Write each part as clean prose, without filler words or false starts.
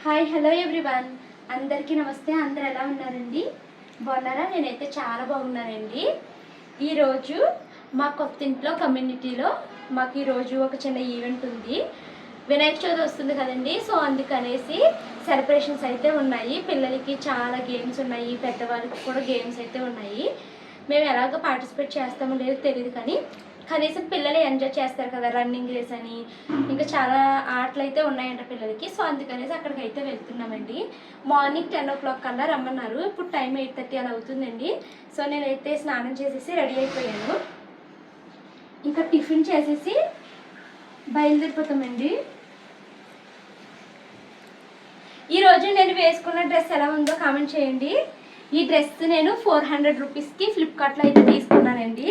Hi hello everyone, అందరికీ నమస్తే. అందరు ఎలా ఉన్నారండి? బాగున్నారా? నేనైతే చాలా బాగున్నానండి. ఈరోజు మా కొత్త ఇంట్లో కమ్యూనిటీలో మాకు ఈరోజు ఒక చిన్న ఈవెంట్ ఉంది. వినాయక చవితి వస్తుంది కదండి. సో అందుకనేసి సెలబ్రేషన్స్ అయితే ఉన్నాయి. పిల్లలకి చాలా గేమ్స్ ఉన్నాయి, పెద్దవాళ్ళకి కూడా గేమ్స్ అయితే ఉన్నాయి. మేము ఎలాగో పార్టిసిపేట్ చేస్తామో లేదో తెలియదు, కానీ కనీసం పిల్లలు ఎంజాయ్ చేస్తారు కదా, రన్నింగ్ రేస్ అని ఇంకా చాలా ఆటలు అయితే ఉన్నాయంట పిల్లలకి. సో అందుకనేసి అక్కడికి అయితే వెళ్తున్నామండి. మార్నింగ్ 10 o'clock కల్లా రమ్మన్నారు. ఇప్పుడు టైం 8:30 అలా అవుతుందండి. సో నేనైతే స్నానం చేసేసి రెడీ అయిపోయాను. ఇంకా టిఫిన్ చేసేసి బయలుదేరిపోతామండి. ఈరోజు నేను వేసుకున్న డ్రెస్ ఎలా ఉందో కామెంట్ చేయండి. ఈ డ్రెస్ నేను 400 రూపీస్కి ఫ్లిప్కార్ట్లో అయితే తీసుకున్నానండి.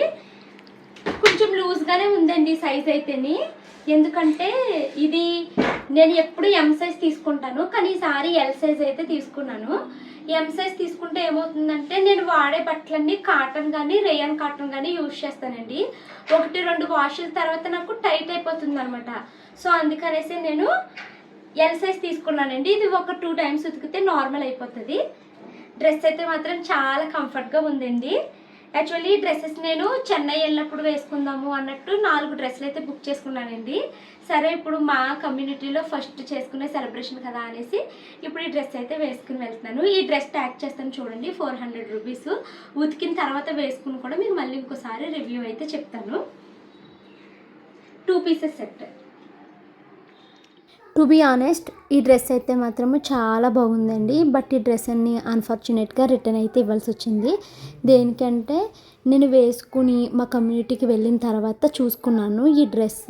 కొంచెం లూజ్గానే ఉందండి సైజ్ అయితేని. ఎందుకంటే ఇది నేను ఎప్పుడు ఎం సైజ్ తీసుకుంటాను, కానీ ఈసారి ఎల్ సైజ్ అయితే తీసుకున్నాను. ఎం సైజ్ తీసుకుంటే ఏమవుతుందంటే నేను వాడే బట్టలన్నీ కాటన్ కానీ రేయన్ కాటన్ కానీ యూజ్ చేస్తానండి. 1-2 వాషుల తర్వాత నాకు టైట్ అయిపోతుంది అనమాట. సో అందుకనేసి నేను ఎల్ సైజ్ తీసుకున్నానండి. ఇది ఒక 2 times ఉతికితే నార్మల్ అయిపోతుంది. డ్రెస్ అయితే మాత్రం చాలా కంఫర్ట్గా ఉందండి. యాక్చువల్లీ డ్రెస్సెస్ నేను చెన్నై వెళ్ళినప్పుడు వేసుకుందాము అన్నట్టు 4 డ్రెస్సులు అయితే బుక్ చేసుకున్నానండి. సరే ఇప్పుడు మా కమ్యూనిటీలో ఫస్ట్ చేసుకునే సెలబ్రేషన్ కదా అనేసి ఇప్పుడు ఈ డ్రెస్ అయితే వేసుకుని వెళ్తున్నాను. ఈ డ్రెస్ ట్యాగ్ చేస్తాను చూడండి, 400 రూపీస్. ఉతికిన తర్వాత వేసుకుని కూడా మీకు మళ్ళీ ఇంకోసారి రివ్యూ అయితే చెప్తాను. 2 pieces set. To be honest, ఈ డ్రెస్ అయితే మాత్రము చాలా బాగుందండి. బట్ ఈ డ్రెస్ అన్ని అన్ఫార్చునేట్గా రిటర్న్ అయితే ఇవ్వాల్సి వచ్చింది. దేనికంటే నేను వేసుకుని మా కమ్యూనిటీకి వెళ్ళిన తర్వాత చూసుకున్నాను, ఈ డ్రెస్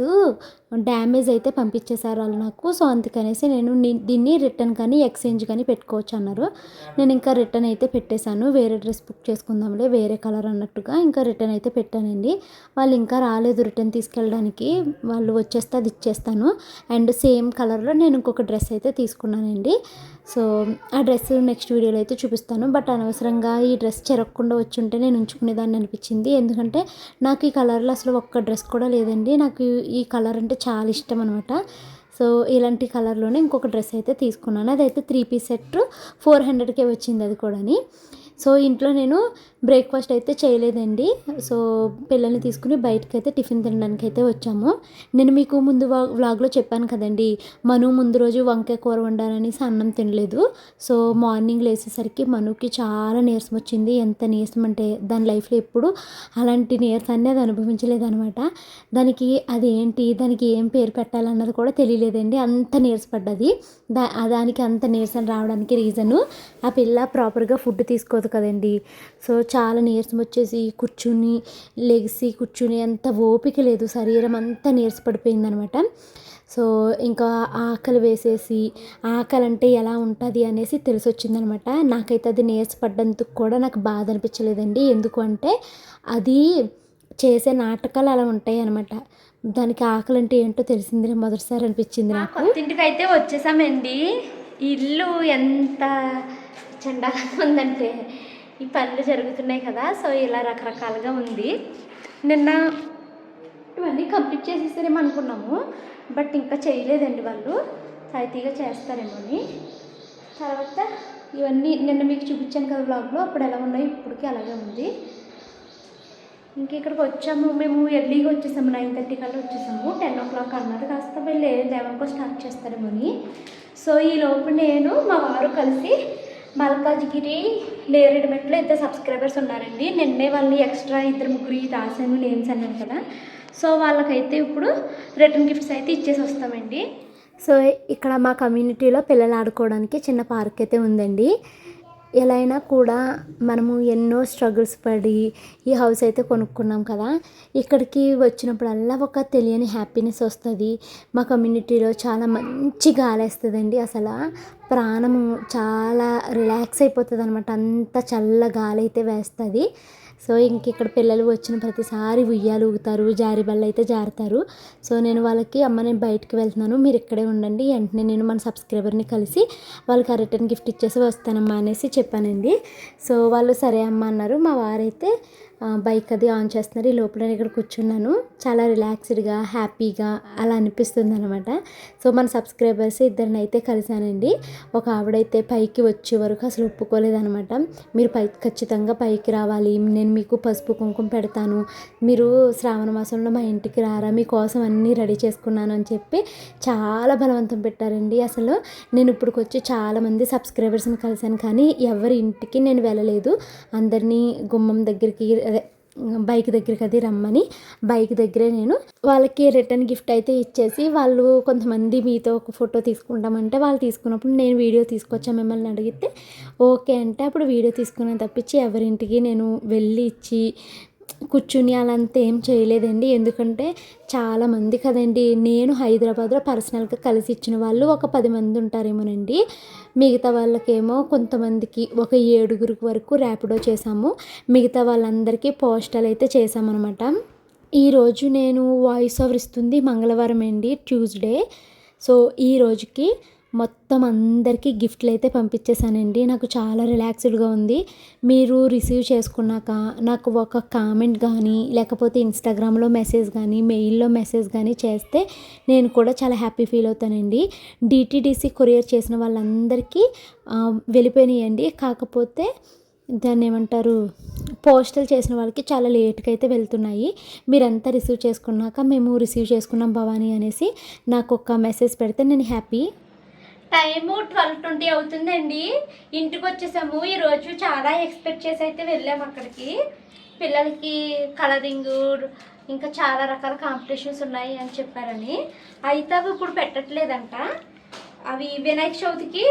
డ్యామేజ్ అయితే పంపించేశారు వాళ్ళు నాకు. సో అందుకనేసి నేను దీన్ని రిటర్న్ కానీ ఎక్స్చేంజ్ కానీ పెట్టుకోవచ్చు అన్నారు. నేను ఇంకా రిటర్న్ అయితే పెట్టేశాను. వేరే డ్రెస్ బుక్ చేసుకుందాంలే, వేరే కలర్ అన్నట్టుగా ఇంకా రిటర్న్ అయితే పెట్టానండి. వాళ్ళు ఇంకా రాలేదు రిటర్న్ తీసుకెళ్ళడానికి. వాళ్ళు వచ్చేస్తే అది ఇచ్చేస్తాను. అండ్ సేమ్ కలర్లో నేను ఇంకొక డ్రెస్ అయితే తీసుకున్నానండి. సో ఆ డ్రెస్ నెక్స్ట్ వీడియోలో అయితే చూపిస్తాను. బట్ అనవసరంగా ఈ డ్రెస్ చెరగకుండా వచ్చి ఉంటే నేను ఉంచుకునేదాన్ని అనిపించింది. ఎందుకంటే నాకు ఈ కలర్లో అసలు ఒక్క డ్రెస్ కూడా లేదండి. నాకు ఈ కలర్ అంటే చాలా ఇష్టం అనమాట. సో ఇలాంటి కలర్లోనే ఇంకొక డ్రెస్ అయితే తీసుకున్నాను. అదైతే 3 piece సెట్ 400కే వచ్చింది అది కూడాని. సో ఇంట్లో నేను బ్రేక్ఫాస్ట్ అయితే చేయలేదండి. సో పిల్లల్ని తీసుకుని బయటకు అయితే టిఫిన్ తినడానికి అయితే వచ్చాము. నేను మీకు ముందు వ్లాగ్లో చెప్పాను కదండి, మను ముందు రోజు వంకాయ కూర వండాలనేసి అన్నం తినలేదు. సో మార్నింగ్ లేచేసరికి మనుకి చాలా నీరసం వచ్చింది. ఎంత నీరసం అంటే దాని లైఫ్లో ఎప్పుడు అలాంటి నీరసాన్ని అది అనుభవించలేదనమాట. దానికి దానికి ఏం పేరు పెట్టాలన్నది కూడా తెలియలేదండి. అంత నీరసపడ్డది. దానికి అంత నీరసం రావడానికి రీజను ఆ పిల్ల ప్రాపర్గా ఫుడ్ తీసుకోదు కదండి. సో చాలా నీరసం వచ్చేసి కూర్చుని అంత ఓపిక లేదు, శరీరం అంతా నీరసపడిపోయిందనమాట. సో ఇంకా ఆకలి వేసేసి ఆకలి అంటే ఎలా ఉంటుంది అనేసి తెలిసి వచ్చిందనమాట. నాకైతే అది నీరసపడ్డందుకు కూడా నాకు బాధ అనిపించలేదండి. ఎందుకు అంటే అది చేసే నాటకాలు అలా ఉంటాయి అనమాట. దానికి ఆకలి అంటే ఏంటో తెలిసింది మొదటిసారి అనిపించింది నాకు. కొత్త ఇంటికి అయితే వచ్చేసామండి. ఇల్లు ఎంత చండాలంగా ఉందంటే ఈ పనులు జరుగుతున్నాయి కదా, సో ఇలా రకరకాలుగా ఉంది. నిన్న ఇవన్నీ కంప్లీట్ చేసేసారేమో అనుకున్నాము, బట్ ఇంకా చేయలేదండి. వాళ్ళు సాయితీగా చేస్తారేమో అని. తర్వాత ఇవన్నీ నిన్న మీకు చూపించాను కదా వ్లాగ్లో, అప్పుడు ఎలా ఉన్నాయి ఇప్పటికీ అలాగే ఉంది. ఇంక ఇక్కడికి వచ్చాము, మేము ఎర్లీగా వచ్చేసాము, 9:30 కల్లా వచ్చేసాము. 10 o'clock అన్నారు. కాస్త వెళ్ళి 11 స్టార్ట్ చేస్తారేమో అని. సో ఈ లోపు నేను మా వారు కలిసి మల్కాజ్గిరి నేరేడుమెట్లో 2 సబ్స్క్రైబర్స్ ఉన్నారండి. నిన్నే వాళ్ళని ఎక్స్ట్రా 2-3 రాశాను నేమ్స్ అన్నాను కదా. సో వాళ్ళకైతే ఇప్పుడు రిటర్న్ గిఫ్ట్స్ అయితే ఇచ్చేసి వస్తామండి. సో ఇక్కడ మా కమ్యూనిటీలో పిల్లలు ఆడుకోవడానికి చిన్న పార్క్ అయితే ఉందండి. ఎలా అయినా కూడా మనము ఎన్నో స్ట్రగుల్స్ పడి ఈ హౌస్ అయితే కొనుక్కున్నాం కదా, ఇక్కడికి వచ్చినప్పుడల్లా ఒక తెలియని హ్యాపీనెస్ వస్తుంది. మా కమ్యూనిటీలో చాలా మంచి గాలి వేస్తుందండి. అసలు ప్రాణము చాలా రిలాక్స్ అయిపోతుంది అనమాట. అంత చల్ల గాలి అయితే వేస్తుంది. సో ఇంక ఇక్కడ పిల్లలు వచ్చిన ప్రతిసారి ఉయ్యాలు ఊగుతారు, జారి బల్ల అయితే జారుతారు. సో నేను వాళ్ళకి అమ్మ నేను బయటకు వెళ్తున్నాను, మీరు ఇక్కడే ఉండండి, వెంటనే నేను మన సబ్స్క్రైబర్ని కలిసి వాళ్ళకి ఆ రిటర్న్ గిఫ్ట్ ఇచ్చేసి వస్తానమ్మా అనేసి చెప్పానండి. సో వాళ్ళు సరే అమ్మ అన్నారు. మా వారైతే బైక్ అది ఆన్ చేస్తున్నారు. ఈ లోపల నేను ఇక్కడ కూర్చున్నాను. చాలా రిలాక్స్డ్గా హ్యాపీగా అలా అనిపిస్తుంది అనమాట. సో మన సబ్స్క్రైబర్స్ ఇద్దరినైతే కలిశానండి. ఒక ఆవిడైతే పైకి వచ్చే వరకు అసలు ఒప్పుకోలేదనమాట. మీరు ఖచ్చితంగా పైకి రావాలి, నేను మీకు పసుపు కుంకుమ పెడతాను, మీరు శ్రావణ మాసంలో మా ఇంటికి రారా, మీకోసం అన్నీ రెడీ చేసుకున్నాను అని చెప్పి చాలా బలవంతం పెట్టారండి. అసలు నేను ఇప్పటికొచ్చి చాలామంది సబ్స్క్రైబర్స్ని కలిశాను, కానీ ఎవరి ఇంటికి నేను వెళ్ళలేదు. అందరినీ గుమ్మం దగ్గరికి, అదే బైక్ దగ్గరికి అది రమ్మని బైక్ దగ్గరే నేను వాళ్ళకి రిటర్న్ గిఫ్ట్ అయితే ఇచ్చేసి, వాళ్ళు కొంతమంది మీతో ఒక ఫోటో తీసుకుంటామంటే వాళ్ళు తీసుకున్నప్పుడు నేను వీడియో తీసుకొచ్చా మిమ్మల్ని అడిగితే ఓకే అంటే అప్పుడు వీడియో తీసుకున్నాను తప్పించి ఎవరింటికి నేను వెళ్ళి ఇచ్చి కూర్చుని అలా అంతా ఏం చేయలేదండి. ఎందుకంటే చాలామంది కదండి, నేను హైదరాబాద్లో పర్సనల్గా కలిసి ఇచ్చిన వాళ్ళు ఒక 10 మంది ఉంటారేమోనండి. మిగతా వాళ్ళకేమో కొంతమందికి ఒక 7 వరకు ర్యాపిడో చేసాము. మిగతా వాళ్ళందరికీ పోస్టల్ అయితే చేసామన్నమాట. ఈరోజు నేను వాయిస్ ఓవర్ ఇస్తుంది మంగళవారం అండి, ట్యూస్డే. సో ఈ రోజుకి మొత్తం అందరికీ గిఫ్ట్లు అయితే పంపించేశానండి. నాకు చాలా రిలాక్స్డ్గా ఉంది. మీరు రిసీవ్ చేసుకున్నాక నాకు ఒక కామెంట్ కానీ, లేకపోతే ఇన్స్టాగ్రామ్లో మెసేజ్ కానీ, మెయిల్లో మెసేజ్ కానీ చేస్తే నేను కూడా చాలా హ్యాపీ ఫీల్ అవుతానండి. డిటీడీసీ కొరియర్ చేసిన వాళ్ళందరికీ వెళ్ళిపోయినాయండి. కాకపోతే దాన్ని ఏమంటారు, పోస్టల్ చేసిన వాళ్ళకి చాలా లేట్గా అయితే వెళ్తున్నాయి. మీరంతా రిసీవ్ చేసుకున్నాక మేము రిసీవ్ చేసుకున్నాం భవానీ అనేసి నాకు ఒక మెసేజ్ పెడితే నేను హ్యాపీ. టైము 12:20 అవుతుందండి. ఇంటికి వచ్చేసాము. ఈరోజు చాలా ఎక్స్పెక్ట్ చేసి అయితే వెళ్ళాము అక్కడికి. పిల్లలకి కలరింగ్ ఇంకా చాలా రకాల కాంపిటీషన్స్ ఉన్నాయి అని చెప్పారని. అయితే అవి ఇప్పుడు పెట్టట్లేదంట. అవి వినాయక చవితికి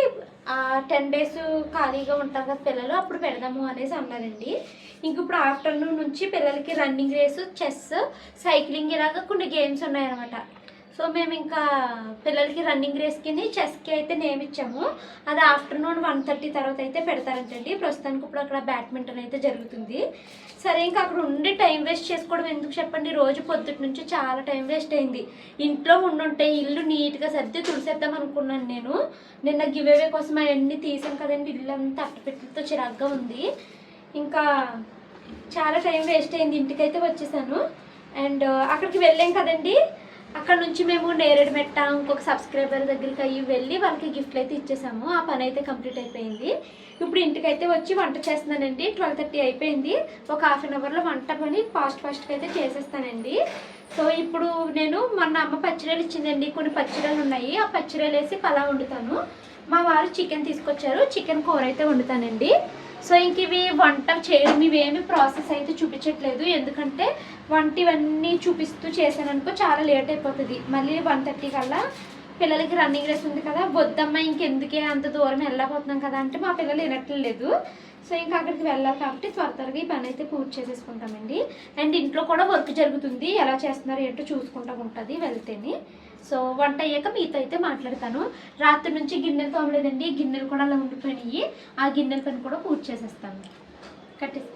10 days ఖాళీగా ఉంటారు కదా పిల్లలు, అప్పుడు పెడదాము అనేసి అన్నారండి. ఇంక ఇప్పుడు ఆఫ్టర్నూన్ నుంచి పిల్లలకి రన్నింగ్ రేసు, చెస్, సైక్లింగ్ ఇలాగా కొన్ని గేమ్స్ ఉన్నాయన్నమాట. సో మేము ఇంకా పిల్లలకి రన్నింగ్ రేస్కి, చెస్కి అయితే నేమ్ ఇచ్చాము. అది ఆఫ్టర్నూన్ 1:30 తర్వాత అయితే పెడతారంటండి. ప్రస్తుతానికి ఇప్పుడు అక్కడ బ్యాడ్మింటన్ అయితే జరుగుతుంది. సరే ఇంకా అక్కడ ఉండి టైం వేస్ట్ చేసుకోవడం ఎందుకు చెప్పండి. రోజు పొద్దుటి నుంచి చాలా టైం వేస్ట్ అయింది. ఇంట్లో ఉండుంటే ఇల్లు నీట్గా సర్ది తుడిసేద్దాం అనుకున్నాను నేను. నిన్న గివేవే కోసం అవన్నీ తీసాం కదండి, ఇల్లు అంతా అట్టపెట్టలతో చిరాగ్గా ఉంది. ఇంకా చాలా టైం వేస్ట్ అయింది. ఇంటికైతే వచ్చేసాను. అండ్ అక్కడికి వెళ్ళాం కదండి, అక్కడ నుంచి మేము నేరేడుమెట్ట ఇంకొక సబ్స్క్రైబర్ దగ్గరికి అయ్యి వెళ్ళి వాళ్ళకి గిఫ్ట్లు అయితే ఇచ్చేసాము. ఆ పని అయితే కంప్లీట్ అయిపోయింది. ఇప్పుడు ఇంటికైతే వచ్చి వంట చేస్తున్నానండి. 12:30 అయిపోయింది. ఒక 1/2 అవర్లో వంట పని ఫాస్ట్గా అయితే చేసేస్తానండి. సో ఇప్పుడు నేను మొన్న అమ్మ పచ్చిరలు ఇచ్చిందండి, కొన్ని పచ్చిరలు ఉన్నాయి. ఆ పచ్చిరలు వేసి పలావ్ వండుతాను. మా వారు చికెన్ తీసుకొచ్చారు, చికెన్ కూర అయితే వండుతానండి. సో ఇంక ఇవి వంట చేయడం ఇవేమి ప్రాసెస్ అయితే చూపించట్లేదు, ఎందుకంటే వంట ఇవన్నీ చూపిస్తూ చేశాననుకో చాలా లేట్ అయిపోతుంది. మళ్ళీ 1:30 కల్లా పిల్లలకి రన్నింగ్ రేస్ ఉంది కదా, వద్దమ్మ ఇంకెందుకే అంత దూరం వెళ్ళకపోతున్నాం కదా అంటే మా పిల్లలు వినట్లేదు. సో ఇంకా అక్కడికి వెళ్ళాలి కాబట్టి త్వరగా ఈ పని అయితే పూర్తి చేసేసుకుంటామండి. అండ్ ఇంట్లో కూడా వర్క్ జరుగుతుంది, ఎలా చేస్తున్నారు ఏంటో చూసుకుంటూ ఉంటుంది వెళ్తేనే. సో వంట అయ్యాక మీతో అయితే మాట్లాడతాను. రాత్రి నుంచి గిన్నెలు తోమలేదండి, గిన్నెలు కూడా అలా ఉండిపోయినాయి. ఆ గిన్నెల పని కూడా పూర్తి చేసేస్తాను. కట్టేసి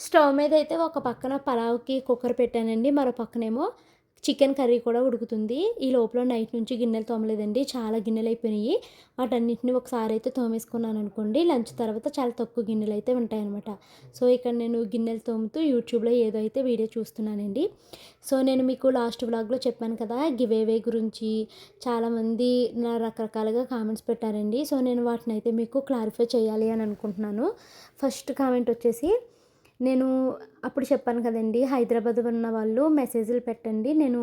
స్టవ్ మీద అయితే ఒక పక్కన పలావ్కి కుక్కర్ పెట్టానండి, మరో పక్కనేమో చికెన్ కర్రీ కూడా ఉడుకుతుంది. ఈ లోపల నైట్ నుంచి గిన్నెలు తోమలేదండి, చాలా గిన్నెలు అయిపోయినాయి. వాటన్నిటిని ఒకసారి అయితే తోమేసుకున్నాను అనుకోండి, లంచ్ తర్వాత చాలా తక్కువ గిన్నెలు అయితే ఉంటాయన్నమాట. సో ఇక్కడ నేను గిన్నెలు తోముతూ యూట్యూబ్లో ఏదో అయితే వీడియో చూస్తున్నానండి. సో నేను మీకు లాస్ట్ వ్లాగ్లో చెప్పాను కదా గివేవే గురించి, చాలామంది నా రకరకాలుగా కామెంట్స్ పెట్టారండి. సో నేను వాటిని అయితే మీకు క్లారిఫై చేయాలి అని అనుకుంటున్నాను. ఫస్ట్ కామెంట్ వచ్చేసి, నేను అప్పుడు చెప్పాను కదండి, హైదరాబాద్ ఉన్న వాళ్ళు మెసేజ్లు పెట్టండి, నేను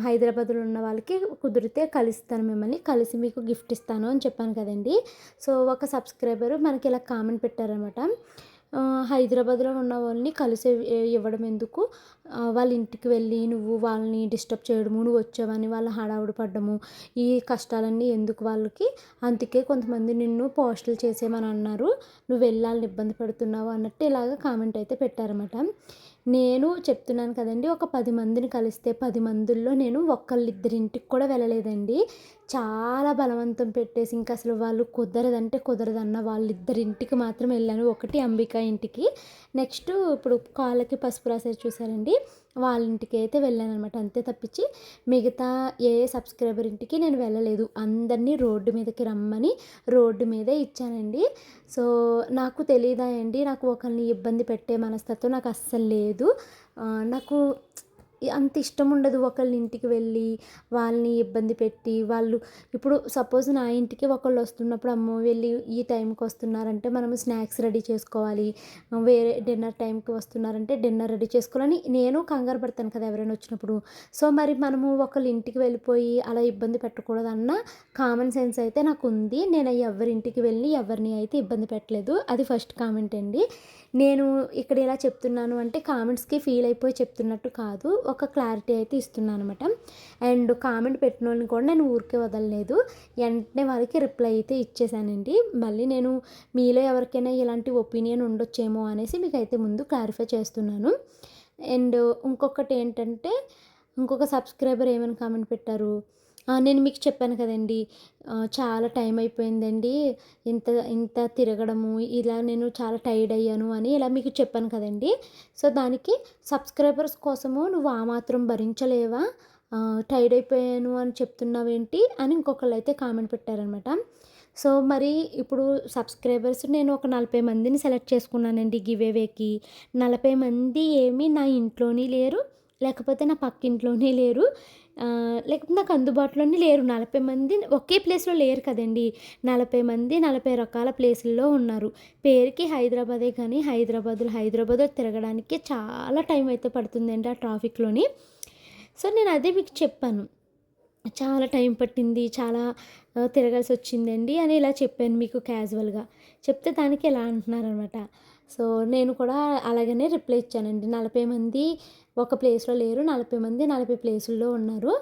హైదరాబాద్లో ఉన్న వాళ్ళకి కుదిరితే కలుస్తాను, మిమ్మల్ని కలిసి మీకు గిఫ్ట్ ఇస్తాను అని చెప్పాను కదండి. సో ఒక సబ్స్క్రైబరు మనకి ఇలా కామెంట్ పెట్టారనమాట. హైదరాబాద్లో ఉన్న వాళ్ళని కలిసి ఇవ్వడం ఎందుకు, వాళ్ళ ఇంటికి వెళ్ళి నువ్వు వాళ్ళని డిస్టర్బ్ చేయడము, నువ్వు వచ్చావని వాళ్ళ హడావుడి పడ్డము, ఈ కష్టాలన్నీ ఎందుకు వాళ్ళకి, అందుకే కొంతమంది నిన్ను పోస్టులు చేసేమని అన్నారు, నువ్వు వెళ్ళాలని ఇబ్బంది పడుతున్నావు అన్నట్టు ఇలాగ కామెంట్ అయితే పెట్టారన్నమాట. నేను చెప్తున్నాను కదండి, ఒక 10 మందిని కలిస్తే 10 మందిల్లో నేను ఒక్కళ్ళిద్దరింటికి కూడా వెళ్ళలేదండి. చాలా బలవంతం పెట్టేసి ఇంకా అసలు వాళ్ళు కుదరదంటే కుదరదన్న వాళ్ళిద్దరింటికి మాత్రం వెళ్ళాను. ఒకటి అంబిక ఇంటికి, నెక్స్ట్ ఇప్పుడు కాళ్ళకి పసుపు రాసేది చూసారండి, వాళ్ళ ఇంటికి అయితే వెళ్ళాననమాట. అంతే తప్పించి మిగతా ఏ సబ్స్క్రైబర్ ఇంటికి నేను వెళ్ళలేదు. అందరినీ రోడ్డు మీదకి రమ్మని రోడ్డు మీదే ఇచ్చానండి. సో నాకు తెలీదా అండి, నాకు ఒకరిని ఇబ్బంది పెట్టే మనస్తత్వం నాకు అస్సలు లేదు. నాకు అంత ఇష్టం ఉండదు ఒకళ్ళ ఇంటికి వెళ్ళి వాళ్ళని ఇబ్బంది పెట్టి, వాళ్ళు ఇప్పుడు సపోజ్ నా ఇంటికి ఒకళ్ళు వస్తున్నప్పుడు, అమ్మో వెళ్ళి ఈ టైంకి వస్తున్నారంటే మనము స్నాక్స్ రెడీ చేసుకోవాలి, వేరే డిన్నర్ టైంకి వస్తున్నారంటే డిన్నర్ రెడీ చేసుకోవాలని నేను కంగారు పడతాను కదా ఎవరైనా వచ్చినప్పుడు. సో మరి మనము ఒకళ్ళ ఇంటికి వెళ్ళిపోయి అలా ఇబ్బంది పెట్టకూడదన్న కామన్ సెన్స్ అయితే నాకు ఉంది. నేను ఎవరింటికి వెళ్ళి ఎవరిని అయితే ఇబ్బంది పెట్టలేదు. అది ఫస్ట్ కామెంట్ అండి. నేను ఇక్కడ ఇలా చెప్తున్నాను అంటే కామెంట్స్కి ఫీల్ అయిపోయి చెప్తున్నట్టు కాదు, ఒక క్లారిటీ అయితే ఇస్తున్నాను అనమాట. అండ్ కామెంట్ పెట్టిన వాళ్ళని కూడా నేను ఊరికే వదలలేదు, వెంటనే వాళ్ళకి రిప్లై అయితే ఇచ్చేసానండి. మళ్ళీ నేను మీలో ఎవరికైనా ఇలాంటి ఒపీనియన్ ఉండొచ్చేమో అనేసి మీకు అయితే ముందు క్లారిఫై చేస్తున్నాను. అండ్ ఇంకొకటి ఏంటంటే, ఇంకొక సబ్స్క్రైబర్ ఏమైనా కామెంట్ పెట్టారు, నేను మీకు చెప్పాను కదండి, చాలా టైం అయిపోయిందండి, ఇంత ఇంత తిరగడము ఇలా నేను చాలా టైర్డ్ అయ్యాను అని ఇలా మీకు చెప్పాను కదండి. సో దానికి సబ్స్క్రైబర్స్ కోసము నువ్వు ఆ మాత్రం భరించలేవా, టైర్డ్ అయిపోయాను అని చెప్తున్నావేంటి అని ఇంకొకళ్ళు అయితే కామెంట్ పెట్టారనమాట. సో మరి ఇప్పుడు సబ్స్క్రైబర్స్ నేను ఒక 40 మందిని సెలెక్ట్ చేసుకున్నానండి గివేవేకి. 40 మంది ఏమీ నా ఇంట్లోని లేరు, లేకపోతే నా పక్కింట్లోనే లేరు, లేకపోతే నాకు అందుబాటులోనే లేరు. 40 మంది ఒకే ప్లేస్లో లేరు కదండి. 40 మంది 40 రకాల ప్లేసుల్లో ఉన్నారు. పేరుకి హైదరాబాదే కానీ హైదరాబాద్లో తిరగడానికి చాలా టైం అయితే పడుతుందండి ఆ ట్రాఫిక్లోని. సో నేను అదే మీకు చెప్పాను, చాలా టైం పట్టింది, చాలా తిరగాల్సి వచ్చిందండి అని ఇలా చెప్పాను మీకు క్యాజువల్గా. చెప్తే దానికి ఇలా అంటున్నారనమాట. సో నేను కూడా అలాగనే రిప్లై ఇచ్చానండి. 40 మంది ఒక ప్లేస్లో లేరు, 40 మంది 40 ప్లేసుల్లో ఉన్నారు.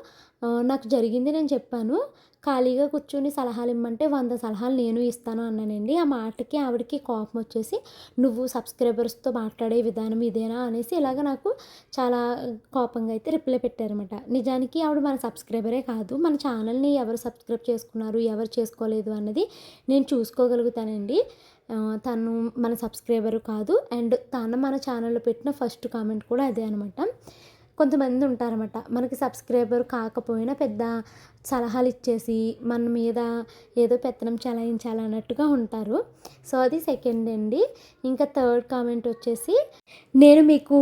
నాకు జరిగింది నేను చెప్పాను. ఖాళీగా కూర్చొని సలహాలు ఇమ్మంటే 100 సలహాలు నేను ఇస్తాను అన్నానండి. ఆ మాటకి ఆవిడకి కోపం వచ్చేసి, నువ్వు సబ్స్క్రైబర్స్తో మాట్లాడే విధానం ఇదేనా అనేసి ఇలాగ నాకు చాలా కోపంగా అయితే రిప్లై పెట్టారనమాట. నిజానికి ఆవిడ మన సబ్స్క్రైబరే కాదు, మన ఛానల్ని ఎవరు సబ్స్క్రైబ్ చేసుకున్నారు ఎవరు చేసుకోలేదు అన్నది నేను చూసుకోగలుగుతానండి. తను మన సబ్స్క్రైబరు కాదు. అండ్ తను మన ఛానల్లో పెట్టిన ఫస్ట్ కామెంట్ కూడా అదే అనమాట. కొంతమంది ఉంటారన్నమాట, మనకి సబ్స్క్రైబర్ కాకపోయినా పెద్ద సలహాలు ఇచ్చేసి మన మీద ఏదో పెత్తనం చెలాయించాలన్నట్టుగా ఉంటారు. సో అది సెకండ్ అండి. ఇంకా థర్డ్ కామెంట్ వచ్చేసి, నేను మీకు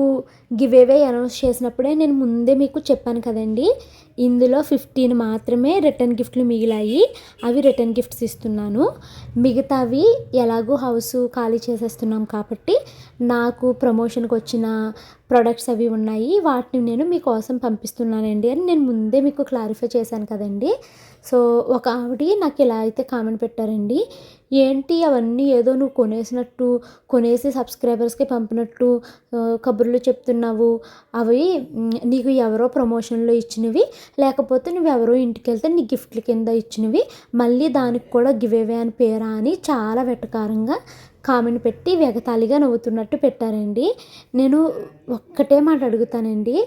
గివేవే అనౌన్స్ చేసినప్పుడే నేను ముందే మీకు చెప్పాను కదండి, ఇందులో 15 మాత్రమే రిటర్న్ గిఫ్ట్లు మిగిలాయి, అవి రిటర్న్ గిఫ్ట్స్ ఇస్తున్నాను. మిగతావి ఎలాగో హౌస్ ఖాళీ చేసేస్తున్నాం కాబట్టి నాకు ప్రమోషన్కి వచ్చిన ప్రొడక్ట్స్ అవి ఉన్నాయి, వాటిని నేను మీకోసం పంపిస్తున్నానండి అని నేను ముందే మీకు క్లారిఫై చేశాను కదండి. సో ఒక ఆవిడ నాకు ఇలా అయితే కామెంట్ పెట్టారండి, ఏంటి అవన్నీ ఏదో నువ్వు కొనేసినట్టు, కొనేసి సబ్స్క్రైబర్స్కి పంపినట్టు కబుర్లు చెప్తున్నావు, అవి నీకు ఎవరో ప్రమోషన్లో ఇచ్చినవి, లేకపోతే నువ్వు ఎవరో ఇంటికి వెళ్తే నీ గిఫ్ట్ల కింద ఇచ్చినవి, మళ్ళీ దానికి కూడా గివేవే అని పేరా అని చాలా వెటకారంగా కామెంట్ పెట్టి వెగతాళిగా నవ్వుతున్నట్టు పెట్టారండి. నేను ఒక్కటే మాట అడుగుతానండి,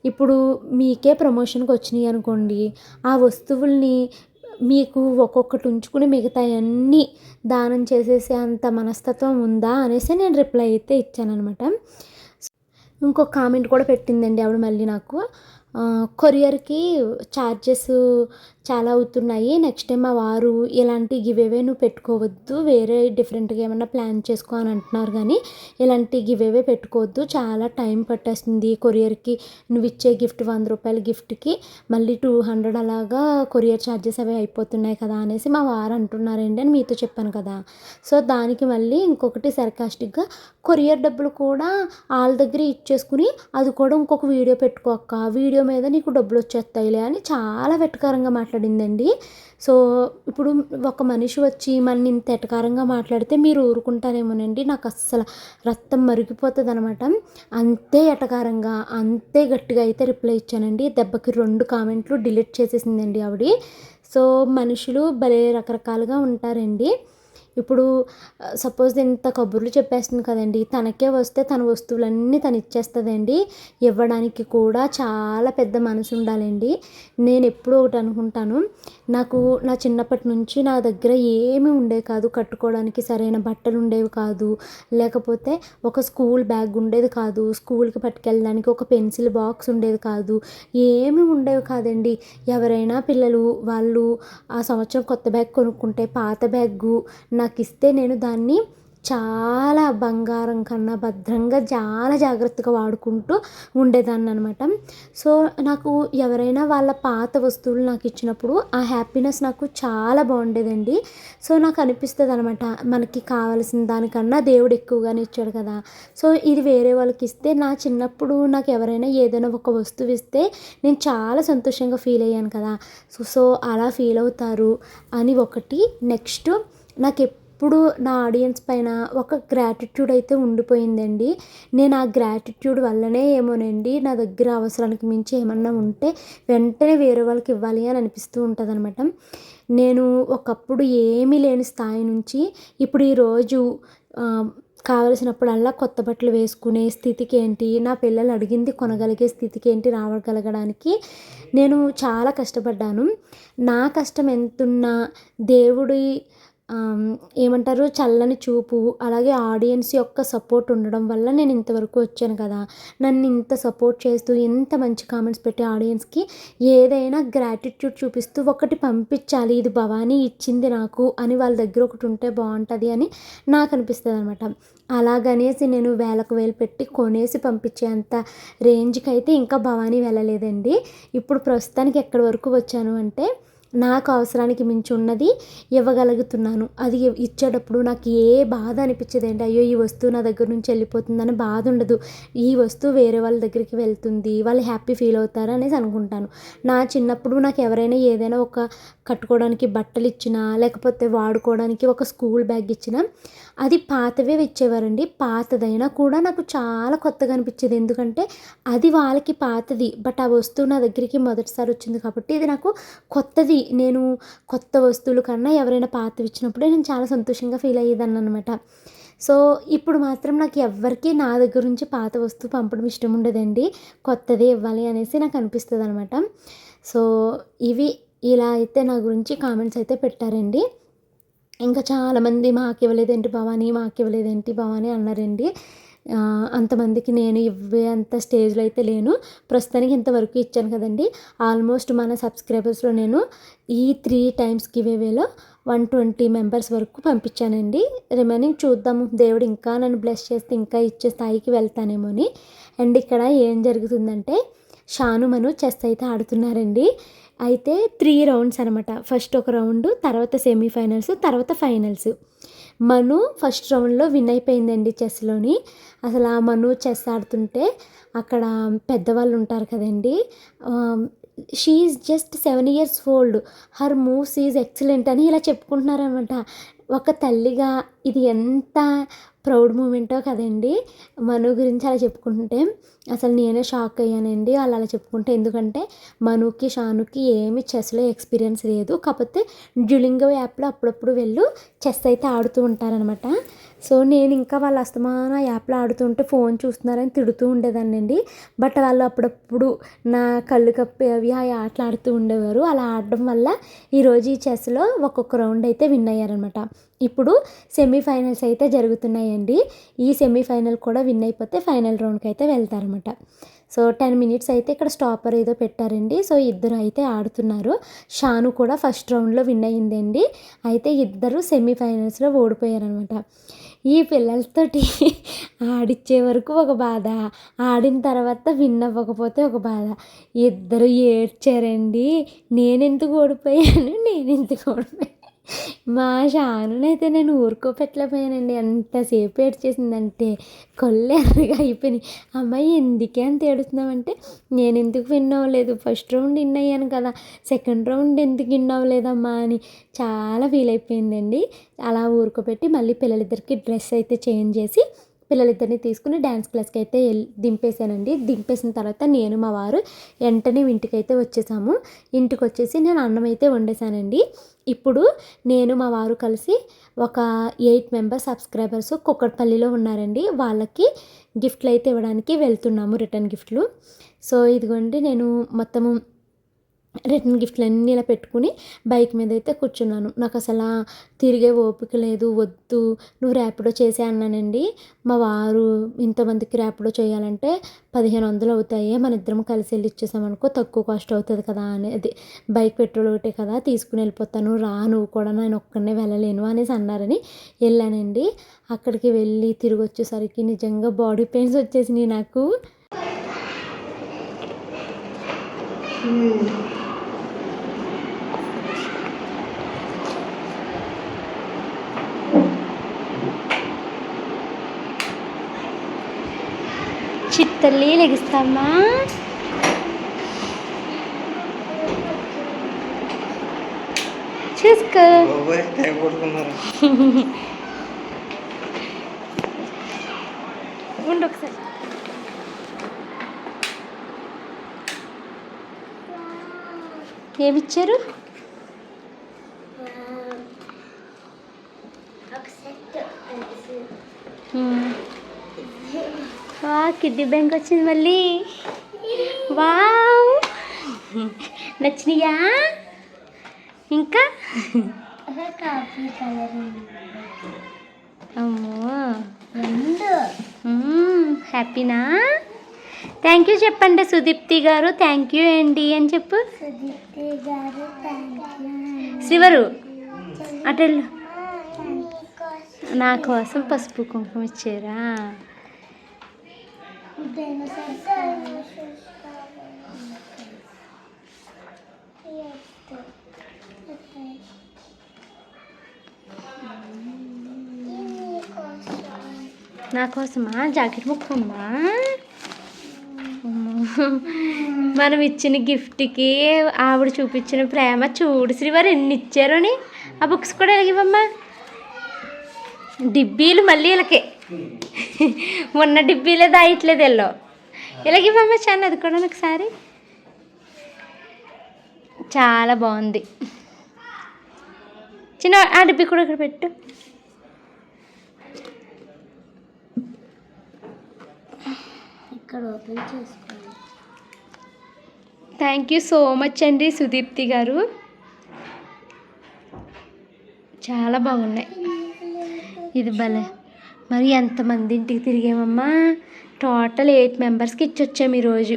ఇప్పుడు మీకే ప్రమోషన్కి వచ్చినాయి అనుకోండి, ఆ వస్తువుల్ని మీకు ఒక్కొక్కటి ఉంచుకుని మిగతాయన్నీ దానం చేసేసే అంత మనస్తత్వం ఉందా అనేసి నేను రిప్లై అయితే ఇచ్చాననమాట. ఇంకొక కామెంట్ కూడా పెట్టిందండి ఆవిడ మళ్ళీ నాకు, కొరియర్కి ఛార్జెస్ చాలా అవుతున్నాయి, నెక్స్ట్ టైం మా వారు ఇలాంటి గివేవే నువ్వు పెట్టుకోవద్దు, వేరే డిఫరెంట్గా ఏమన్నా ప్లాన్ చేసుకో అని అంటున్నారు, కానీ ఇలాంటి గివేవే పెట్టుకోవద్దు, చాలా టైం పట్టేస్తుంది కొరియర్కి, నువ్వు ఇచ్చే గిఫ్ట్ 100 రూపాయల గిఫ్ట్కి మళ్ళీ 200 అలాగా కొరియర్ ఛార్జెస్ అవి అయిపోతున్నాయి కదా అనేసి మా వారు అంటున్నారండి అని మీతో చెప్పాను కదా. సో దానికి మళ్ళీ ఇంకొకటి సర్కాస్టిక్గా, కొరియర్ డబ్బులు కూడా వాళ్ళ దగ్గర ఇచ్చేసుకుని అది కూడా ఇంకొక వీడియో పెట్టుకోక్క, వీడియో మీద నీకు డబ్బులు వచ్చేస్తాయిలే అని చాలా వెటకారంగా మాట్లాడిందండి. సో ఇప్పుడు ఒక మనిషి వచ్చి మన ఇంత ఎటకారంగా మాట్లాడితే మీరు ఊరుకుంటారేమోనండి, నాకు అస్సలు రక్తం మరిగిపోతుంది అనమాట. అంతే ఎటకారంగా అంతే గట్టిగా అయితే రిప్లై ఇచ్చానండి. దెబ్బకి 2 కామెంట్లు డిలీట్ చేసేసిందండి ఆవిడ. సో మనుషులు భలే రకరకాలుగా ఉంటారండి. ఇప్పుడు సపోజ్ ఇంత కబుర్లు చెప్పేస్తుంది కదండీ! తనకే వస్తే తన వస్తువులన్నీ తను ఇచ్చేస్తదండి. ఇవ్వడానికి కూడా చాలా పెద్ద మనసు ఉండాలండి. నేనెప్పుడూ ఒకటి అనుకుంటాను. నాకు నా చిన్నప్పటి నుంచి నా దగ్గర ఏమీ ఉండేవి కాదు. కట్టుకోవడానికి సరైన బట్టలు ఉండేవి కాదు. లేకపోతే ఒక స్కూల్ బ్యాగ్ ఉండేది కాదు. స్కూల్‌కి పట్టుకెళ్ళడానికి ఒక పెన్సిల్ బాక్స్ ఉండేది కాదు. ఏమీ ఉండేవి కాదండి. ఎవరైనా పిల్లలు వాళ్ళు ఆ సంవత్సరం కొత్త బ్యాగ్ కొనుక్కుంటే పాత బ్యాగు నాకిస్తే నేను దాన్ని చాలా బంగారం కన్నా భద్రంగా చాలా జాగ్రత్తగా వాడుకుంటూ ఉండేదాన్ననమాట. సో, నాకు ఎవరైనా వాళ్ళ పాత వస్తువులు నాకిచ్చినప్పుడు ఆ హ్యాపీనెస్ నాకు చాలా బాగుండేదండి. సో, నాకు అనిపిస్తదనమాట మనకి కావాల్సిన దానికన్నా దేవుడు ఎక్కువగానే ఇచ్చాడు కదా! సో, ఇది వేరే వాళ్ళకిస్తే నా చిన్నప్పుడు నాకు ఎవరైనా ఏదైనా ఒక వస్తువు ఇస్తే నేను చాలా సంతోషంగా ఫీల్ అయ్యాను కదా! సో, అలా ఫీల్ అవుతారు అని ఒకటి. నెక్స్ట్ నాకెప్పుడు నా ఆడియన్స్ పైన ఒక గ్రాటిట్యూడ్ అయితే ఉండిపోయిందండి. నేను ఆ గ్రాటిట్యూడ్ వల్లనే ఏమోనండి నా దగ్గర అవసరానికి మించి ఏమన్నా ఉంటే వెంటనే వేరే వాళ్ళకి ఇవ్వాలి అని అనిపిస్తూ ఉంటదనమాట. నేను ఒకప్పుడు ఏమీ లేని స్థాయి నుంచి ఇప్పుడు ఈరోజు కావలసినప్పుడల్లా కొత్త బట్టలు వేసుకునే స్థితికేంటి, నా పిల్లలు అడిగింది కొనగలిగే స్థితికేంటి రావగలగడానికి నేను చాలా కష్టపడ్డాను. నా కష్టం ఎంతున్నా దేవుడి ఏమంటారు చల్లని చూపు, అలాగే ఆడియన్స్ యొక్క సపోర్ట్ ఉండడం వల్ల నేను ఇంతవరకు వచ్చాను కదా! నన్ను ఇంత సపోర్ట్ చేస్తూ, ఇంత మంచి కామెంట్స్ పెట్టి ఆడియన్స్‌కి ఏదైనా గ్రాటిట్యూడ్ చూపిస్తూ ఒకటి పంపించాలి. ఇది భవాని ఇచ్చింది నాకు అని వాళ్ళ దగ్గర ఒకటి ఉంటే బావుంటది అని నాకు అనిపిస్తదనమాట. అలాగనేసి నేను వేలకు వేలు పెట్టి కొనేసి పంపించేంత రేంజ్‌కైతే ఇంకా భవాని వెళ్ళలేదండి. ఇప్పుడు ప్రస్తుతానికి ఎక్కడి వరకు వచ్చాను అంటే నాకు అవసరానికి మించి ఉన్నది ఇవ్వగలుగుతున్నాను. అది ఇచ్చేటప్పుడు నాకు ఏ బాధ అనిపించదండి. అయ్యో! ఈ వస్తువు నా దగ్గర నుంచి వెళ్ళిపోతుందని బాధ ఉండదు. ఈ వస్తువు వేరే వాళ్ళ దగ్గరికి వెళ్తుంది. వాళ్ళు హ్యాపీ ఫీల్ అవుతారు అనేసి అనుకుంటాను. నా చిన్నప్పుడు నాకు ఎవరైనా ఏదైనా ఒక కట్టుకోవడానికి బట్టలు ఇచ్చినా, లేకపోతే వాడుకోవడానికి ఒక స్కూల్ బ్యాగ్ ఇచ్చినా అది పాతవే ఇచ్చేవారండి. పాతదైనా కూడా నాకు చాలా కొత్తగా అనిపించేది. ఎందుకంటే అది వాళ్ళకి పాతది. బట్ ఆ వస్తువు నా దగ్గరికి మొదటిసారి వచ్చింది కాబట్టి ఇది నాకు కొత్తది. నేను కొత్త వస్తువుల కన్నా ఎవరైనా పాతవి ఇచ్చినప్పుడే నేను చాలా సంతోషంగా ఫీల్ అయ్యేదాన్ననమాట. సో, ఇప్పుడు మాత్రం నాకు ఎవ్వరికీ నా దగ్గర నుంచి పాత వస్తువు పంపడం ఇష్టం ఉండదండి. కొత్తదే ఇవ్వాలి అనేసి నాకు అనిపిస్తదనమాట. సో, ఇవి ఇలా అయితే నా గురించి కామెంట్స్ అయితే పెట్టారండి. ఇంకా చాలామంది మాకివ్వలేదేంటి భవాని, మాకివ్వలేదేంటి భవాని అన్నారండి. అంతమందికి నేను ఇవ్వే అంత స్టేజ్‌లో అయితే లేను. ప్రస్తుతానికి ఇంతవరకు ఇచ్చాను కదండీ! ఆల్మోస్ట్ మన సబ్స్క్రైబర్స్‌లో నేను ఈ 3 టైమ్స్ గివ్ అవేలో 120 మెంబర్స్ వరకు పంపించానండి. రిమైనింగ్ చూద్దాము. దేవుడు ఇంకా నన్ను బ్లెస్ చేస్తే ఇంకా ఇచ్చే స్థాయికి వెళ్తానేమో అని. అండ్ ఇక్కడ ఏం జరుగుతుందంటే షాను, మను చెస్ అయితే ఆడుతున్నారండి. అయితే 3 రౌండ్స్ అనమాట. ఫస్ట్ ఒక రౌండు, తర్వాత సెమీఫైనల్స్, తర్వాత ఫైనల్స్. మను ఫస్ట్ రౌండ్‌లో విన్ అయిపోయిందండి చెస్‌లోని. అసలు ఆ మను చెస్ ఆడుతుంటే అక్కడ పెద్దవాళ్ళు ఉంటారు కదండీ! She is just 7 years old. Her moves is excellent అని ఇలా చెప్పుకుంటున్నారనమాట. ఒక తల్లిగా ఇది ఎంత ప్రౌడ్ మూమెంటో కదండీ! మను గురించి అలా చెప్పుకుంటుంటే అసలు నేనే షాక్ అయ్యానండి. వాళ్ళు అలా చెప్పుకుంటే. ఎందుకంటే మనుకి, షానుకి ఏమి చెస్‌లో ఎక్స్పీరియన్స్ లేదు. కాకపోతే డ్యూలింగో యాప్‌లో అప్పుడప్పుడు వీళ్ళు చెస్ అయితే ఆడుతూ ఉంటారనమాట. సో, నేను ఇంకా వాళ్ళు అస్తమానం యాప్‌లో ఆడుతుంటే ఫోన్ చూస్తున్నారని తిడుతూ ఉండేదాన్నండి. బట్ వాళ్ళు అప్పుడప్పుడు నా కళ్ళు కప్పి అవి ఆ ఆటలు ఆడుతూ ఉండేవారు. అలా ఆడడం వల్ల ఈరోజు ఈ చెస్‌లో ఒక్కొక్క రౌండ్ అయితే విన్ అయ్యారనమాట. ఇప్పుడు సెమీఫైనల్స్ అయితే జరుగుతున్నాయండి. ఈ సెమీఫైనల్ కూడా విన్ అయిపోతే ఫైనల్ రౌండ్‌కి అయితే వెళ్తారనమాట. సో, 10 మినిట్స్ అయితే ఇక్కడ స్టాపర్ ఏదో పెట్టారండి. సో, ఇద్దరు అయితే ఆడుతున్నారు. షాను కూడా ఫస్ట్ రౌండ్‌లో విన్ అయ్యిందండి. అయితే ఇద్దరు సెమీఫైనల్స్‌లో ఓడిపోయారనమాట. ఈ పిల్లలతోటి ఆడిచ్చే వరకు ఒక బాధ, ఆడిన తర్వాత విన్ అవ్వకపోతే ఒక బాధ. ఇద్దరు ఏడ్చారండి. నేనెందుకు ఓడిపోయాను, నేనెందుకు ఓడిపోయాను. మా షానునైతే నేను ఊరుకోపెట్టలేకపోయానండి. ఎంతసేపు ఏడ్చేసిందంటే కళ్ళు ఎర్రగా అయిపోయినాయి. అమ్మాయి ఎందుకే అంత ఏడుస్తున్నావంటే, నేనెందుకు విన్ అవ్వలేదు, ఫస్ట్ రౌండ్ విన్ అయ్యాను కదా, సెకండ్ రౌండ్ ఎందుకు విన్ అవ్వలేదమ్మా అని చాలా ఫీల్ అయిపోయిందండి. అలా ఊరుకోపెట్టి మళ్ళీ పిల్లలిద్దరికి డ్రెస్ అయితే చేంజ్ చేసి పిల్లలిద్దరిని తీసుకుని డ్యాన్స్ క్లాస్కి అయితే దింపేశానండి. దింపేసిన తర్వాత నేను మా వారు వెంటనే ఇంటికైతే వచ్చేసాము. ఇంటికి వచ్చేసి నేను అన్నం అయితే వండేసానండి. ఇప్పుడు నేను మా వారు కలిసి ఒక 8 మెంబర్స్ సబ్స్క్రైబర్స్ కుక్కట్పల్లిలో ఉన్నారండి. వాళ్ళకి గిఫ్ట్లు అయితే ఇవ్వడానికి వెళ్తున్నాము, రిటర్న్ గిఫ్ట్లు. సో ఇదిగోండి నేను మొత్తము రిటర్న్ గిఫ్ట్లన్నీ ఇలా పెట్టుకుని బైక్ మీద అయితే కూర్చున్నాను. నాకు అసలు తిరిగే ఓపిక లేదు, వద్దు నువ్వు ర్యాపిడో చేసే అన్నానండి. మా వారు ఇంతమందికి ర్యాపిడో చేయాలంటే 1500 అవుతాయి, మన ఇద్దరం కలిసి వెళ్ళి ఇచ్చేసామనుకో తక్కువ కాస్ట్ అవుతుంది కదా అనేది, బైక్ పెట్రోల్ ఒకటే కదా తీసుకుని వెళ్ళిపోతాను, రా నువ్వు కూడా, నేను ఒక్కడనే వెళ్ళలేను అనేసి అన్నారని వెళ్ళానండి. అక్కడికి వెళ్ళి తిరిగి వచ్చేసరికి నిజంగా బాడీ పెయిన్స్ వచ్చేసినాయి నాకు. చిత్తల్లి లెగిస్తామా, చూసుకో. ఉండు ఒకసారి. ఏమిచ్చారు? కిడ్నీ బ్యాంక్ వచ్చింది మళ్ళీ. వావ్, నచ్చినాయా? ఇంకా అమ్మో, హ్యాపీనా? థ్యాంక్ యూ చెప్పండి సుదీప్తి గారు. థ్యాంక్ యూ అండి అని చెప్పు. శ్రీవరు అటు నా కోసం పసుపు కుంకుమ ఇచ్చారా? నా కోసమా? జాకెట్ ముక్కమ్మా. మనం ఇచ్చిన గిఫ్ట్కి ఆవిడ చూపించిన ప్రేమ చూడు శ్రీవారు ఎన్ని ఇచ్చారని. ఆ బుక్స్ కూడా ఎలాగివమ్మా, డిబ్బీలు మళ్ళీ ఇలాగే ఉన్న డిబ్బీలే దాయట్లేదు ఎల్లో. ఇలాగివమ్మా చాలా, అది కూడా ఒకసారి చాలా బాగుంది. చిన్న ఆ డిబ్బీ కూడా ఇక్కడ పెట్టు. ఇక్కడ ఓపెన్ చేసుకోండి. థ్యాంక్ యూ సో మచ్ అండి సుదీప్తి గారు, చాలా బాగున్నాయి. ఇది భలే. మరి ఎంతమంది ఇంటికి తిరిగామమ్మా? టోటల్ 8 మెంబర్స్కి ఇచ్చొచ్చాము ఈరోజు.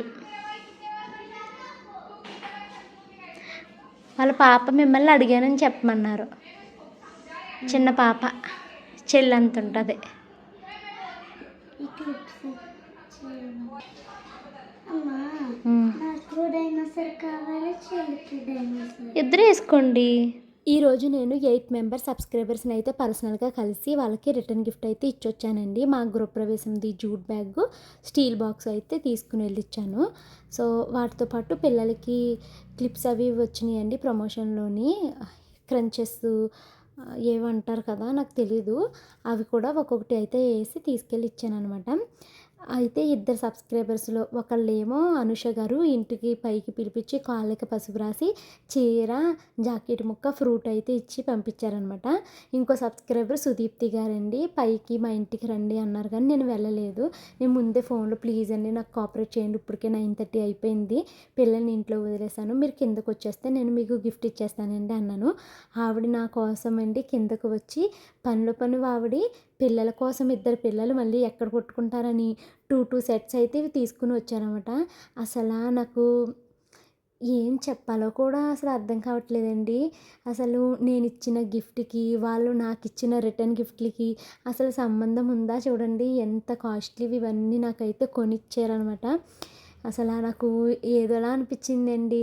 వాళ్ళ పాప మిమ్మల్ని అడిగానని చెప్పమన్నారు. చిన్న పాప, చెల్లంత ఉంటుంది. ఇద్దరు వేసుకోండి. ఈరోజు నేను 8 మెంబర్స్ సబ్స్క్రైబర్స్ని అయితే పర్సనల్గా కలిసి వాళ్ళకి రిటర్న్ గిఫ్ట్ అయితే ఇచ్చొచ్చానండి. మా గృహప్రవేశంది జూట్ బ్యాగ్, స్టీల్ బాక్స్ అయితే తీసుకుని వెళ్ళిచ్చాను. సో వాటితో పాటు పిల్లలకి క్లిప్స్ అవి వచ్చినాయండి ప్రమోషన్లోని. క్రంచెస్ ఏమంటారు కదా నాకు తెలీదు, అవి కూడా ఒక్కొక్కటి అయితే వేసి తీసుకెళ్ళి ఇచ్చాను అనమాట. అయితే ఇద్దరు సబ్స్క్రైబర్స్లో ఒకళ్ళేమో అనుష గారు ఇంటికి పైకి పిలిపించి కాళ్ళకి పసుపు రాసి చీర, జాకెట్ ముక్క, ఫ్రూట్ అయితే ఇచ్చి పంపించారనమాట. ఇంకో సబ్స్క్రైబర్ సుదీప్తి గారండి, పైకి మా ఇంటికి రండి అన్నారు కానీ నేను వెళ్ళలేదు. నేను ముందే ఫోన్లో ప్లీజ్ అండి నాకు కోఆపరేట్ చేయండి, ఇప్పటికే 9:30 అయిపోయింది, పిల్లల్ని ఇంట్లో వదిలేసాను, మీరు కిందకు వచ్చేస్తే నేను మీకు గిఫ్ట్ ఇచ్చేస్తానండి అన్నాను. ఆవిడ నా కోసం అండి కిందకు వచ్చి పని ఆవిడ పిల్లల కోసం, ఇద్దరు పిల్లలు మళ్ళీ ఎక్కడ కొట్టుకుంటారని 2 సెట్స్ అయితే ఇవి తీసుకుని వచ్చారనమాట. అసలు నాకు ఏం చెప్పాలో కూడా అసలు అర్థం కావట్లేదండి. అసలు నేను ఇచ్చిన గిఫ్ట్కి వాళ్ళు నాకు ఇచ్చిన రిటర్న్ గిఫ్ట్లకి అసలు సంబంధం ఉందా? చూడండి ఎంత కాస్ట్లీవి ఇవన్నీ నాకైతే కొనిచ్చారనమాట. అసలు నాకు ఏదోలా అనిపించిందండి.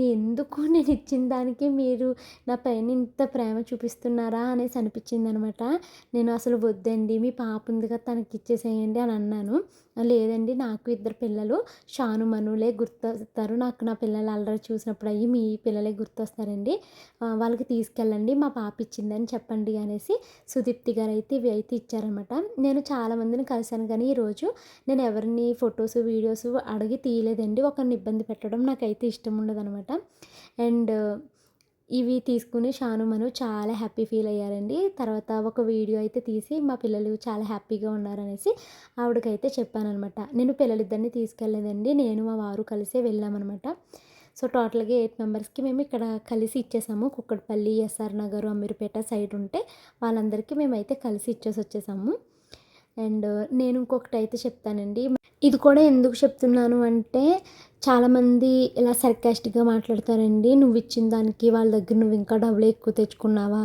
ఎందుకు నేను ఇచ్చిన దానికి మీరు నా పైన ఇంత ప్రేమ చూపిస్తున్నారా అనేసి అనిపించిందనమాట. నేను అసలు వద్దండి మీ పాప ఉంది కదా తనకిచ్చేసేయండి అని అన్నాను. లేదండి నాకు ఇద్దరు పిల్లలు షాను, మనులే గుర్తొస్తారు. నాకు నా పిల్లల అల్లరి చూసినప్పుడు అయ్యి మీ పిల్లలే గుర్తొస్తారండి. వాళ్ళకి తీసుకెళ్ళండి మా పాప ఇచ్చిందని చెప్పండి అనేసి సుదీప్తి గారైతే ఇవి అయితే ఇచ్చారనమాట. నేను చాలామందిని కలిసాను కానీ ఈరోజు నేను ఎవరిని ఫొటోస్, వీడియోస్ అడిగి తీయలేదండి. ఒకరిని ఇబ్బంది పెట్టడం నాకైతే ఇష్టం ఉండదనమాట. అండ్ ఇవి తీసుకుని షాను, మను చాలా హ్యాపీ ఫీల్ అయ్యారండి. తర్వాత ఒక వీడియో అయితే తీసి మా పిల్లలు చాలా హ్యాపీగా ఉన్నారనేసి ఆవిడకైతే చెప్పాననమాట. నేను పిల్లలిద్దరిని తీసుకెళ్ళలేదండి. నేను మా వారు కలిసే వెళ్ళామనమాట. సో టోటల్‌గా 8 మెంబర్స్‌కి మేము ఇక్కడ కలిసి ఇచ్చేసాము. కుక్కట్పల్లి, ఎస్ఆర్ నగరు, అమీర్పేట సైడ్ ఉంటే వాళ్ళందరికీ మేమైతే కలిసి ఇచ్చేసొచ్చేసాము. అండ్ నేను ఇంకొకటైతే చెప్తానండి. ఇది కూడా ఎందుకు చెప్తున్నాను అంటే చాలామంది ఇలా సర్కాస్టిక్‌గా మాట్లాడతారండి. నువ్విచ్చిన దానికి వాళ్ళ దగ్గర నువ్వు ఇంకా డబ్బులు ఎక్కువ తెచ్చుకున్నావా?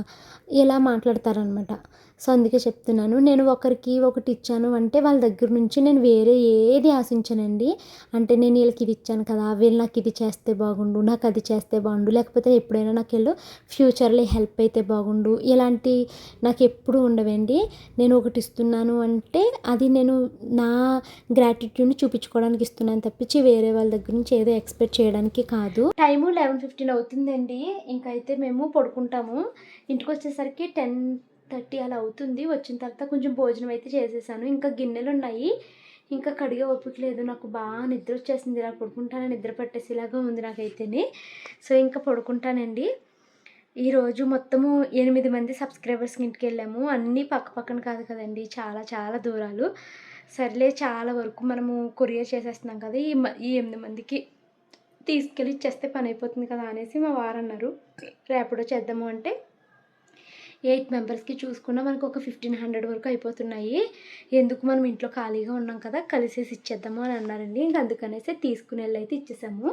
ఇలా మాట్లాడతారనమాట. సో అందుకే చెప్తున్నాను. నేను ఒకరికి ఒకటి ఇచ్చాను అంటే వాళ్ళ దగ్గర నుంచి నేను వేరే ఏది ఆశించనండి. అంటే నేను వీళ్ళకి ఇది ఇచ్చాను కదా! వీళ్ళు నాకు ఇది చేస్తే బాగుండు, నాకు అది చేస్తే బాగుండు, లేకపోతే ఎప్పుడైనా నాకు వీళ్ళు ఫ్యూచర్‌లో హెల్ప్ అయితే బాగుండు, ఇలాంటి నాకెప్పుడూ ఉండవండి. నేను ఒకటి ఇస్తున్నాను అంటే అది నేను నా గ్రాటిట్యూడ్‌ని చూపించుకోవడానికి ఇస్తున్నాను తప్పించి వేరే వాళ్ళ దగ్గర నుంచి ఏదో ఎక్స్‌పెక్ట్ చేయడానికి కాదు. టైము 11:15 అవుతుందండి. ఇంకైతే మేము పడుకుంటాము. ఇంటికొచ్చేసరికి 10:30 అలా అవుతుంది. వచ్చిన తర్వాత కొంచెం భోజనం అయితే చేసేసాను. ఇంకా గిన్నెలున్నాయి. ఇంకా కడిగే ఓపిక లేదు. నాకు బాగా నిద్ర వచ్చేసింది. ఇలా పడుకుంటాను నిద్ర పట్టేసేలాగా ఉంది నాకైతేని. సో ఇంకా పడుకుంటానండి. ఈరోజు మొత్తము 8 మంది సబ్స్క్రైబర్స్‌కి ఇంటికెళ్ళాము. అన్నీ పక్కపక్కన కాదు కదండీ. చాలా చాలా దూరాలు. సర్లే చాలా వరకు మనము కొరియర్ చేసేస్తున్నాం కదా! ఈ 8 మందికి తీసుకెళ్ళి ఇచ్చేస్తే పని అయిపోతుంది కదా అనేసి మా వారన్నారు. రేపటిలో చేద్దాము అంటే 8 మెంబర్స్‌కి చూసుకున్నా మనకు ఒక 1500 వరకు అయిపోతున్నాయి. ఎందుకు మనం ఇంట్లో ఖాళీగా ఉన్నాం కదా! కలిసేసి ఇచ్చేద్దాము అని అన్నారండి. ఇంక అందుకనేసి తీసుకుని వెళ్ళైతే ఇచ్చేసాము.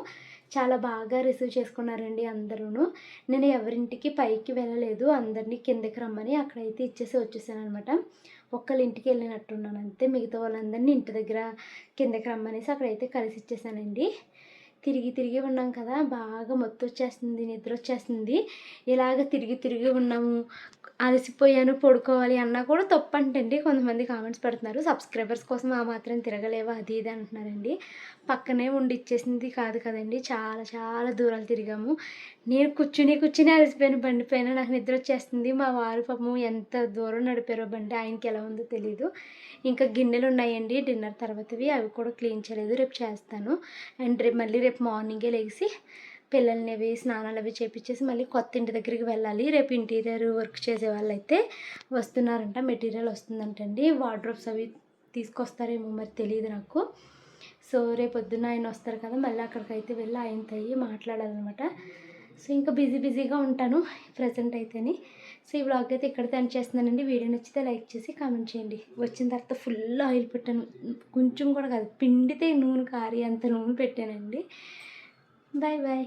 చాలా బాగా రిసీవ్ చేసుకున్నారండి అందరూను. నేను ఎవరింటికి పైకి వెళ్ళలేదు. అందరినీ కిందకి రమ్మని అక్కడైతే ఇచ్చేసి వచ్చేసాననమాట. ఒక్కళ్ళ ఇంటికి వెళ్ళినట్టున్నాను అంతే. మిగతా వాళ్ళందరినీ ఇంటి దగ్గర కిందకి రమ్మనేసి అక్కడైతే కలిసి ఇచ్చేసానండి. తిరిగి తిరిగి ఉన్నాం కదా! బాగా మత్తొచ్చేస్తుంది, నిద్రొచ్చేస్తుంది. ఇలాగ తిరిగి తిరిగి ఉన్నాము. అలసిపోయాను పడుకోవాలి అన్నా కూడా తప్పంటండి. కొంతమంది కామెంట్స్ పెడుతున్నారు. సబ్స్క్రైబర్స్ కోసం ఆ మాత్రం తిరగలేవా అది ఇది అంటున్నారండి. పక్కనే ఉండి ఇచ్చేసింది కాదు కదండీ. చాలా చాలా దూరాలు తిరిగాము. నేను కూర్చుని అలసిపోయాను బండి పైన. నాకు నిద్ర వచ్చేస్తుంది. మా వారు పాపం ఎంత దూరం నడిపారో బండి ఆయనకి ఎలా ఉందో తెలీదు. ఇంకా గిన్నెలు ఉన్నాయండి డిన్నర్ తర్వాతవి. అవి కూడా క్లీన్ చేయలేదు. రేపు చేస్తాను. అండ్ రేపు మార్నింగే లెగిసి పిల్లల్ని అవి స్నానాలు అవి చేపించేసి మళ్ళీ కొత్త ఇంటి దగ్గరికి వెళ్ళాలి. రేపు ఇంటీరియర్ వర్క్ చేసే వాళ్ళైతే వస్తున్నారంట. మెటీరియల్ వస్తుందంటండి. వార్డ్రోబ్స్ అవి తీసుకొస్తారేమో మరి తెలియదు నాకు. సో రేపొద్దున ఆయన వస్తారు కదా! మళ్ళీ అక్కడికైతే వెళ్ళి ఆయనతో అయ్యి మాట్లాడాలన్నమాట. సో ఇంకా బిజీగా ఉంటాను ప్రెజెంట్ అయితేని. సో ఈ వ్లాగ్ అయితే ఇక్కడితో ఎండ్ చేస్తున్నానండి. వీడియో నచ్చితే లైక్ చేసి కామెంట్ చేయండి. వచ్చిన తర్వాత ఫుల్ ఆయిల్ పెట్టాను. కొంచెం కూడా కాదు, పిండితే నూనె కారి అంత నూనె పెట్టానండి. Bye bye.